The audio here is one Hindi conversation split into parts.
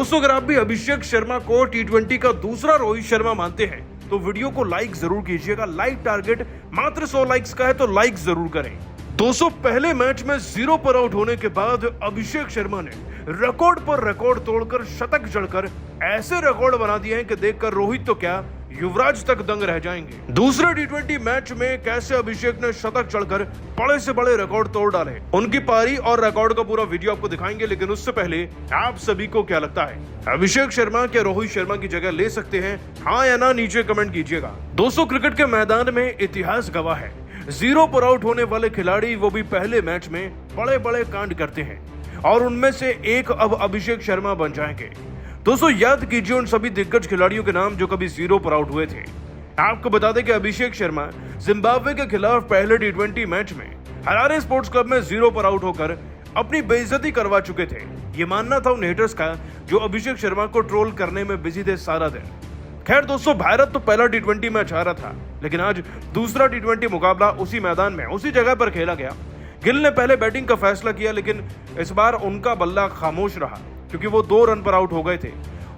दोस्तों अगर आप भी अभिषेक शर्मा को टी20 का दूसरा रोहित शर्मा मानते हैं तो वीडियो को लाइक जरूर कीजिएगा। लाइक टारगेट मात्र 100 लाइक्स का है तो लाइक जरूर करें। दोस्तों पहले मैच में 0 पर आउट होने के बाद अभिषेक शर्मा ने रिकॉर्ड पर रिकॉर्ड तोड़कर शतक जड़कर ऐसे रिकॉर्ड बना दिए हैं कि देखकर रोहित तो क्या युवराज तक दंग रह जाएंगे। दूसरे टी20 मैच में कैसे अभिषेक ने शतक चढ़कर बड़े से बड़े रिकॉर्ड तोड़ डाले, उनकी पारी और रिकॉर्ड का पूरा वीडियो आपको दिखाएंगे। लेकिन उससे पहले आप सभी को क्या लगता है, अभिषेक शर्मा क्या रोहित शर्मा की जगह ले सकते हैं? हाँ या ना नीचे कमेंट कीजिएगा। दोस्तों क्रिकेट के मैदान में इतिहास गवाह है, 0 पर आउट होने वाले खिलाड़ी वो भी पहले मैच में बड़े बड़े कांड करते हैं और उनमें से एक अब अभिषेक शर्मा बन जाएंगे। दोस्तों याद कीजिए उन सभी दिग्गज खिलाड़ियों के नाम जो कभी 0 पर आउट हुए थे। आपको बता दें कि अभिषेक शर्मा जिम्बाब्वे के खिलाफ पहले टी20 मैच में हरारे स्पोर्ट्स क्लब में 0 पर आउट होकर अपनी बेइज्जती करवा चुके थे। ये मानना था उन हेटर्स का जो अभिषेक शर्मा को ट्रोल करने में बिजी थे सारा दिन। खैर दोस्तों भारत तो पहला टी20 मैच हारा था, लेकिन आज दूसरा टी20 मुकाबला उसी मैदान में उसी जगह पर खेला गया। गिल ने पहले बैटिंग का फैसला किया, लेकिन इस बार उनका बल्ला खामोश रहा क्योंकि वो 2 रन पर आउट हो गए थे।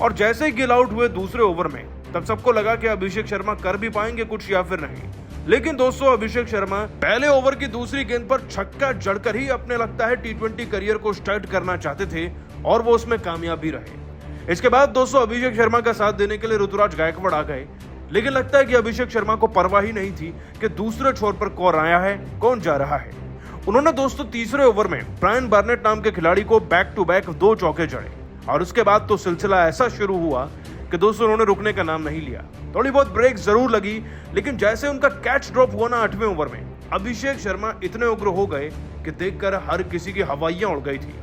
और जैसे ही गिल आउट हुए दूसरे ओवर में, तब सबको लगा कि अभिषेक शर्मा कर भी पाएंगे कुछ या फिर नहीं। लेकिन दोस्तों अभिषेक शर्मा पहले ओवर की दूसरी गेंद पर छक्का जड़कर ही अपने लगता है टी20 करियर को स्टार्ट करना चाहते थे और वो उसमें कामयाब भी रहे। इसके बाद दोस्तों अभिषेक शर्मा का साथ देने के लिए ऋतुराज गायकवाड़ आ गए, लेकिन लगता है कि अभिषेक शर्मा को परवाह ही नहीं थी कि दूसरे छोर पर कौन आया है कौन जा रहा है। उन्होंने दोस्तों तीसरे ओवर में ब्रायन बार्नेट नाम के खिलाड़ी को बैक टू बैक 2 चौके जड़े और उसके बाद तो सिलसिला ऐसा शुरू हुआ कि दोस्तों उन्होंने रुकने का नाम नहीं लिया। थोड़ी बहुत ब्रेक जरूर लगी, लेकिन जैसे उनका कैच ड्रॉप हुआ ना 8वें ओवर में, अभिषेक शर्मा इतने उग्र हो गए कि देखकर हर किसी की हवाइयां उड़ गई थी।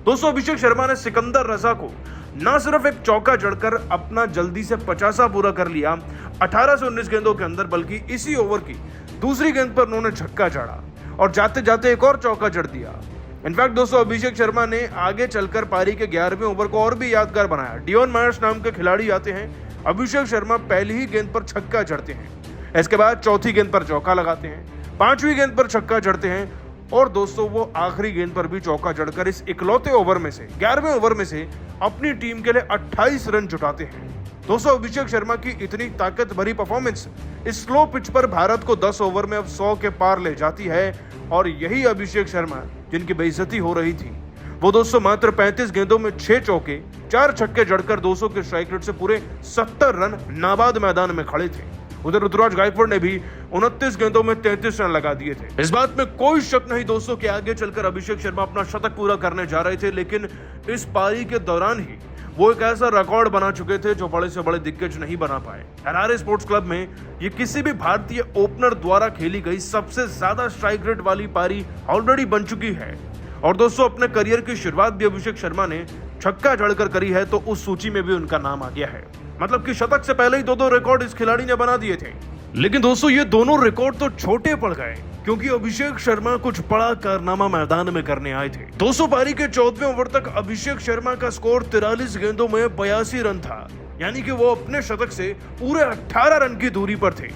दोस्तों अभिषेक शर्मा ने सिकंदर रजा को न सिर्फ एक चौका जड़कर अपना जल्दी से 50 पूरा कर लिया 18 से 19 गेंदों के अंदर, बल्कि इसी ओवर की दूसरी गेंद पर उन्होंने छक्का जड़ा और जाते जाते एक और चौका जड़ दिया। इनफैक्ट दोस्तों अभिषेक शर्मा ने आगे चलकर पारी के 11वें ओवर को और भी यादगार बनाया। डियोन मायर्स नाम के खिलाड़ी आते हैं, अभिषेक शर्मा पहली ही गेंद पर छक्का जड़ते हैं, इसके बाद चौथी गेंद पर चौका लगाते हैं, 5वीं गेंद पर छक्का जड़ते हैं और दोस्तों वो आखिरी गेंद पर भी चौका जड़कर इस इकलौते ओवर में से 11वें ओवर में से अपनी टीम के लिए 28 रन जुटाते हैं। दोस्तों अभिषेक शर्मा की इतनी ताकत भरी परफॉर्मेंस इस स्लो पिच पर भारत को 10 ओवर में अब 100 के पार ले जाती है और यही अभिषेक शर्मा जिनकी बेइज्जती हो रही थी, वो दोस्तों मात्र 35 गेंदों में 6 चौके 4 छक्के जड़कर 200 के स्ट्राइक रेट से पूरे 70 रन नाबाद मैदान में खड़े थे। उधर ऋतुराज गायकवाड़ ने भी 29 गेंदों में 33 रन लगा दिए थे। इस बात में कोई शक नहीं दोस्तों कि आगे चलकर अभिषेक शर्मा अपना शतक पूरा करने जा रहे थे, लेकिन इस पारी के दौरान ही वो एक ऐसा रिकॉर्ड बना चुके थे जो बड़े से बड़े दिग्गज नहीं बना पाए। हरारे स्पोर्ट्स क्लब में ये किसी भी भारतीय ओपनर द्वारा खेली गई सबसे ज्यादा स्ट्राइक रेट वाली पारी ऑलरेडी बन चुकी है। और दोस्तों अपने करियर की शुरुआत भी अभिषेक शर्मा ने छक्का जड़कर करी है, तो उस सूची में भी उनका नाम आ गया है। मतलब कि शतक से पहले ही 2 रिकॉर्ड इस खिलाड़ी ने बना दिए थे। लेकिन दोस्तों ये दोनों रिकॉर्ड तो छोटे पड़ गए क्योंकि अभिषेक शर्मा कुछ बड़ा कारनामा मैदान में करने आए थे। 200 पारी के 14वें ओवर तक अभिषेक शर्मा का स्कोर 43 गेंदों में 82 रन था, यानी कि वो अपने शतक से पूरे 18 रन की दूरी पर थे।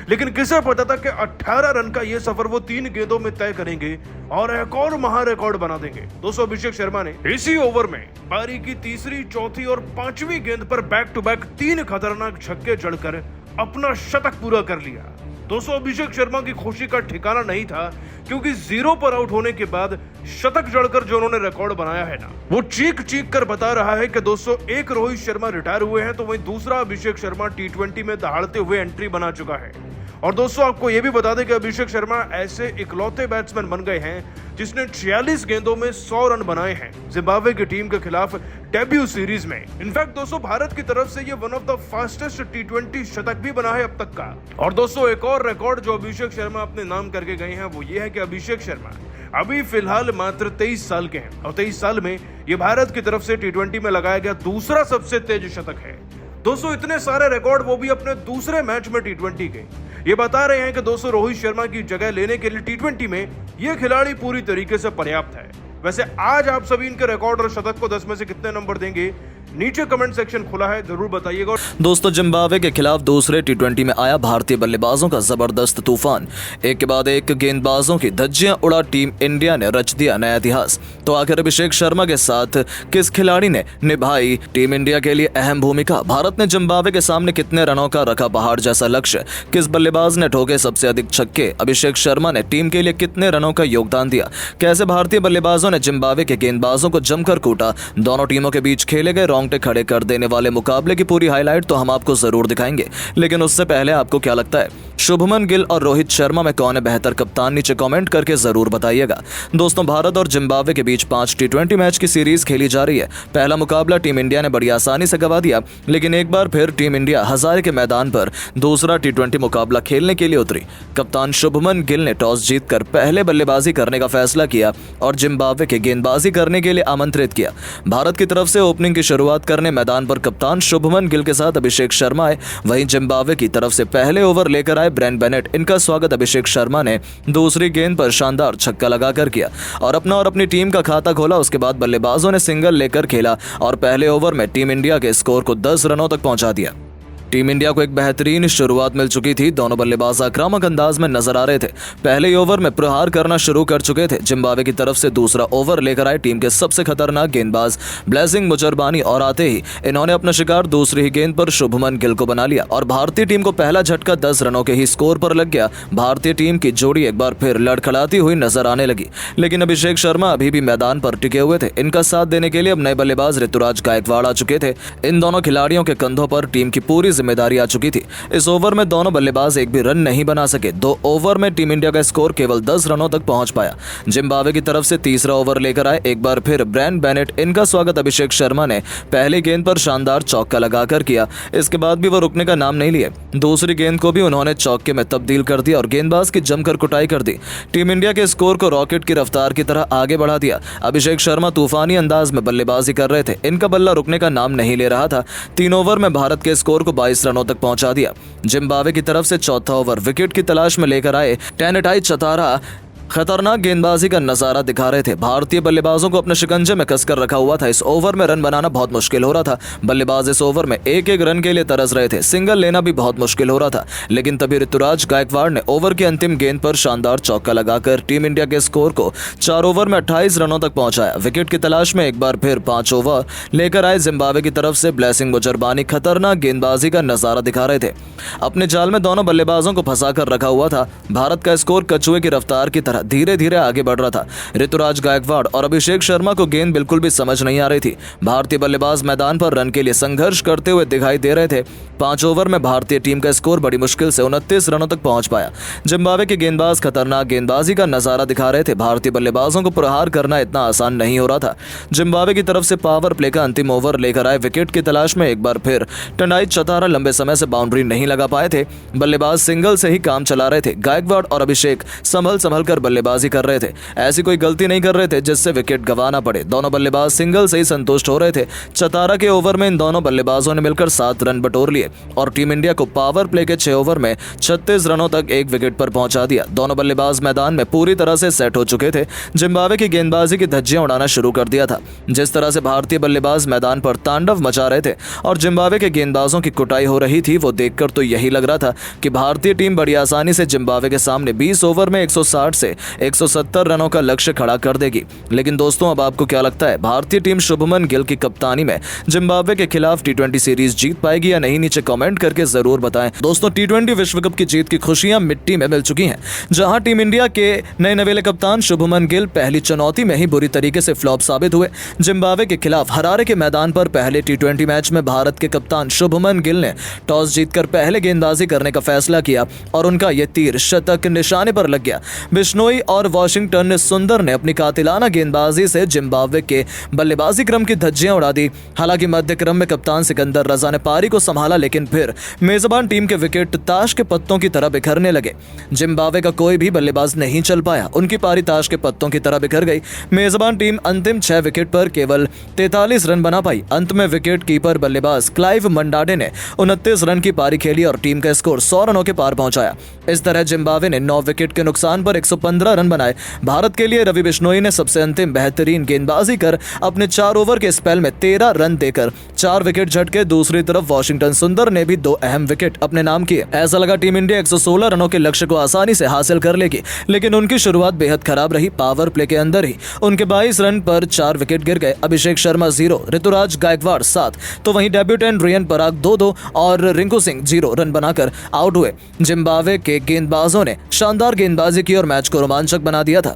लेकिन किसे पता था कि 18 रन का ये सफर वो 3 गेंदों में तय करेंगे और एक और महा रिकॉर्ड बना देंगे। दोस्तों अभिषेक शर्मा ने इसी ओवर में पारी की तीसरी, चौथी और 5वीं गेंद पर बैक टू बैक 3 खतरनाक छक्के जड़कर अपना शतक पूरा कर लिया। दोस्तों अभिषेक शर्मा की खुशी का ठिकाना नहीं था क्योंकि 0 पर आउट होने के बाद शतक जड़कर जो उन्होंने रिकॉर्ड बनाया है ना, वो चीख चीख कर बता रहा है कि दोस्तों एक रोहित शर्मा रिटायर हुए हैं तो वहीं दूसरा अभिषेक शर्मा टी20 में दहाड़ते हुए एंट्री बना चुका है। और दोस्तों आपको यह भी बता दें कि अभिषेक शर्मा ऐसे इकलौते बैट्समैन बन गए हैं जिसने 46 गेंदों में 100 रन बनाए हैं जिम्बाब्वे की टीम के खिलाफ डेब्यू सीरीज में। इनफैक्ट दोस्तों भारत की तरफ से ये वन ऑफ द फास्टेस्ट टी20 शतक भी बना है अब तक का। और दोस्तों एक और रिकॉर्ड जो अभिषेक शर्मा अपने नाम करके गए हैं वो ये है कि अभिषेक शर्मा अभी फिलहाल मात्र 23 साल के हैं और 23 साल में ये भारत की तरफ से टी20 में लगाया गया दूसरा सबसे तेज शतक है। दोस्तों इतने सारे रिकॉर्ड वो भी अपने दूसरे मैच में टी20 के, ये बता रहे हैं कि दोस्तों रोहित शर्मा की जगह लेने के लिए टी20 में ये खिलाड़ी पूरी तरीके से पर्याप्त है। वैसे आज आप सभी इनके रिकॉर्ड और शतक को 10 में से कितने नंबर देंगे, नीचे कमेंट सेक्शन खुला है, जरूर बताइएगा। दोस्तों, जिम्बाब्वे के खिलाफ दूसरे टी20 में आया भारतीय बल्लेबाजों का जबरदस्त तूफान। एक के बाद एक गेंदबाजों की धज्जियां उड़ा टीम इंडिया ने रच दिया नया इतिहास। तो आखिर अभिषेक शर्मा के साथ किस खिलाड़ी ने निभाई टीम इंडिया के लिए अहम भूमिका? भारत ने जिम्बाब्वे के सामने कितने रनों का रखा पहाड़ जैसा लक्ष्य? किस बल्लेबाज ने ठोके सबसे अधिक छक्के? अभिषेक शर्मा ने टीम के लिए कितने रनों का योगदान दिया? कैसे भारतीय बल्लेबाजों ने जिम्बाब्वे के गेंदबाजों को जमकर कूटा? दोनों टीमों के बीच खेले गए रोंगटे खड़े कर देने वाले मुकाबले की पूरी हाईलाइट तो हम आपको जरूर दिखाएंगे, लेकिन उससे पहले आपको क्या लगता है, शुभमन गिल और रोहित शर्मा में कौन है बेहतर कप्तान? नीचे कमेंट करके जरूर बताइएगा। दोस्तों, भारत और जिम्बाब्वे के बीच 5 टी20 मैच की सीरीज खेली जा रही है। पहला मुकाबला टीम इंडिया ने बड़ी आसानी से गंवा दिया, लेकिन एक बार फिर टीम इंडिया हजारे के मैदान पर दूसरा टी20 मुकाबला खेलने के लिए उतरी। कप्तान शुभमन गिल ने टॉस जीतकर पहले बल्लेबाजी करने का फैसला किया और जिम्बाब्वे के गेंदबाजी करने के लिए आमंत्रित किया। भारत की तरफ से ओपनिंग की शुरुआत करने मैदान पर कप्तान शुभमन गिल के साथ अभिषेक शर्मा आए। वहीं जिम्बाब्वे की तरफ से पहले ओवर लेकर आए ब्रेन बेनेट। इनका स्वागत अभिषेक शर्मा ने दूसरी गेंद पर शानदार छक्का लगाकर किया और अपना और अपनी टीम का खाता खोला। उसके बाद बल्लेबाजों ने सिंगल लेकर खेला और पहले ओवर में टीम इंडिया के स्कोर को 10 रनों तक पहुंचा दिया। टीम इंडिया को एक बेहतरीन शुरुआत मिल चुकी थी। दोनों बल्लेबाज आक्रामक अंदाज में नजर आ रहे थे। पहले ओवर में प्रहार करना शुरू कर चुके थे। जिम्बाब्वे की तरफ से दूसरा ओवर लेकर आए टीम के सबसे खतरनाक गेंदबाज ब्लेसिंग मुजरबानी और आते ही इन्होंने अपना शिकार दूसरी ही गेंद पर शुभमन गिल को बना लिया और भारतीय टीम को पहला झटका 10 रनों के ही स्कोर पर लग गया। भारतीय टीम की जोड़ी एक बार फिर लड़खड़ाती हुई नजर आने लगी, लेकिन अभिषेक शर्मा अभी भी मैदान पर टिके हुए थे। इनका साथ देने के लिए अब नए बल्लेबाज ऋतुराज गायकवाड़ आ चुके थे। इन दोनों खिलाड़ियों के कंधों पर टीम की पूरी जिम्मेदारी आ चुकी थी। इस ओवर में दोनों बल्लेबाज एक भी रन नहीं बना सके। 2 ओवर में टीम इंडिया का स्कोर केवल 10 रनों तक पहुंच पाया। जिम्बाब्वे की तरफ से तीसरा ओवर लेकर आए एक बार फिर ब्रेन बेनेट। इनका स्वागत अभिषेक शर्मा ने पहली गेंद पर शानदार चौका लगाकर किया। इसके बाद भी वो रुकने का नाम नहीं लिए। दूसरी गेंद को भी उन्होंने चौके में तब्दील कर दिया और गेंदबाज की जमकर कुटाई कर दी। टीम इंडिया के स्कोर को रॉकेट की रफ्तार की तरह आगे बढ़ा दिया। अभिषेक शर्मा तूफानी अंदाज में बल्लेबाजी कर रहे थे। इनका बल्ला रुकने का नाम नहीं ले रहा था। 3 ओवर में भारत के स्कोर को 22 रनों तक पहुंचा दिया। जिम्बाब्वे की तरफ से चौथा ओवर विकेट की तलाश में लेकर आए टेनेटाई चतारा खतरनाक गेंदबाजी का नजारा दिखा रहे थे। भारतीय बल्लेबाजों को अपने शिकंजे में कसकर रखा हुआ था। इस ओवर में रन बनाना बहुत मुश्किल हो रहा था। बल्लेबाज इस ओवर में एक एक रन के लिए तरस रहे थे। सिंगल लेना भी बहुत मुश्किल हो रहा था, लेकिन तभी ऋतुराज गायकवाड़ ने ओवर की अंतिम गेंद पर शानदार चौका लगाकर टीम इंडिया के स्कोर को 4 ओवर में 28 रनों तक पहुंचाया। विकेट की तलाश में एक बार फिर 5 ओवर लेकर आए जिम्बाब्वे की तरफ से ब्लेसिंग मुजरबानी खतरनाक गेंदबाजी का नजारा दिखा रहे थे। अपने जाल में दोनों बल्लेबाजों को फंसा कर रखा हुआ था। भारत का स्कोर कछुए की रफ्तार की तरह धीरे धीरे आगे बढ़ रहा था। ऋतुराज गायकवाड़ और अभिषेक शर्मा को गेंद बिल्कुल भी समझ नहीं आ रही थी। भारतीय बल्लेबाज मैदान पर रन के लिए संघर्ष करते हुए दिखाई दे रहे थे। 5 ओवर में भारतीय टीम का स्कोर बड़ी मुश्किल से 29 रनों तक पहुंच पाया। जिम्बाब्वे के गेंदबाज खतरनाक गेंदबाजी का नजारा दिखा रहे थे। भारतीय बल्लेबाजों को प्रहार करना इतना आसान नहीं हो रहा था। जिम्बाब्वे की तरफ से पावर प्ले का अंतिम ओवर लेकर आए विकेट की तलाश में एक बार फिर टेनेटाई चतारा लंबे समय से बाउंड्री नहीं लगा पाए थे। बल्लेबाज सिंगल से ही काम चला रहे थे। गायकवाड़ और अभिषेक संभल कर बल्लेबाजी कर रहे थे। ऐसी कोई गलती नहीं कर रहे थे जिससे विकेट गंवाना पड़े। दोनों बल्लेबाज सिंगल से ही संतुष्ट हो रहे थे। चतारा के ओवर में इन दोनों बल्लेबाजों ने मिलकर 7 रन बटोर लिए और टीम इंडिया को पावर प्ले के 6 ओवर में 36 रनों तक एक विकेट पर पहुंचा दिया। दोनों बल्लेबाज मैदान में पूरी तरह से सेट हो चुके थे। जिम्बाब्वे की गेंदबाजी की धज्जियां उड़ाना शुरू कर दिया था। जिस तरह से भारतीय बल्लेबाज मैदान पर तांडव मचा रहे थे और जिम्बाब्वे के गेंदबाजों की कुटाई हो रही थी, वो देखकर तो यही लग रहा था कि भारतीय टीम बड़ी आसानी से जिम्बाब्वे के सामने 20 ओवर में 160 से 170 रनों का लक्ष्य खड़ा कर देगी। लेकिन दोस्तों, अब आपको क्या लगता है, भारतीय टीम शुभमन गिल की कप्तानी में जिम्बाब्वे के खिलाफ टी20 सीरीज जीत पाएगी या नहीं? नीचे कमेंट करके जरूर बताएं। दोस्तों, टी20 विश्व कप की जीत की खुशियां मिट्टी में मिल चुकी हैं। जहां टीम इंडिया के नए नवेले कप्तान शुभमन गिल पहली चुनौती में ही बुरी तरीके से फ्लॉप साबित हुए। जिम्बाब्वे के खिलाफ हरारे के मैदान पर पहले टी20 मैच में भारत के कप्तान शुभमन गिल ने टॉस जीतकर पहले गेंदबाजी करने का फैसला किया और उनका यह तीर शतक निशाने पर लग गया। बिश्नोई और वॉशिंगटन सुंदर ने अपनी कातिलाना गेंदबाजी से जिम्बाब्वे के बल्लेबाजी क्रम की धज्जियां उड़ा दी। हालांकि मध्य क्रम में कप्तान सिकंदर रजा ने पारी को संभाला, लेकिन फिर मेजबान टीम के विकेट ताश के पत्तों की तरह बिखरने लगे। जिम्बाब्वे का कोई भी बल्लेबाज नहीं चल पाया। उनकी पारी ताश के पत्तों की तरह बिखर गई। मेजबान टीम अंतिम 6 विकेट पर केवल 43 रन बना पाई। अंत में विकेट कीपर बल्लेबाज क्लाइव मंडाडे ने 29 रन की पारी खेली और टीम का स्कोर 100 रनों के पार पहुंचाया। इस तरह जिम्बाब्वे ने 9 विकेट के नुकसान पर 15 रन बनाए। भारत के लिए रवि बिश्नोई ने सबसे अंतिम बेहतरीन गेंदबाजी कर अपने 4 ओवर के स्पेल में 13 रन देकर 4 विकेट झटके। दूसरी तरफ वॉशिंगटन सुंदर ने भी 2 अहम विकेट अपने नाम किए। ऐसा लगा टीम इंडिया 116 रनों के लक्ष्य को आसानी से हासिल कर लेगी, लेकिन उनकी शुरुआत बेहद खराब रही। पावर प्ले के अंदर ही उनके 22 रन पर 4 विकेट गिर गए। अभिषेक शर्मा 0, ऋतुराज गायकवाड़ 7, तो वहीं डेब्यूटेंट रियन पराग 2-2 और रिंकू सिंह 0 रन बनाकर आउट हुए। जिम्बाब्वे के गेंदबाजों ने शानदार गेंदबाजी की और मैच को रोमांचक बना दिया था।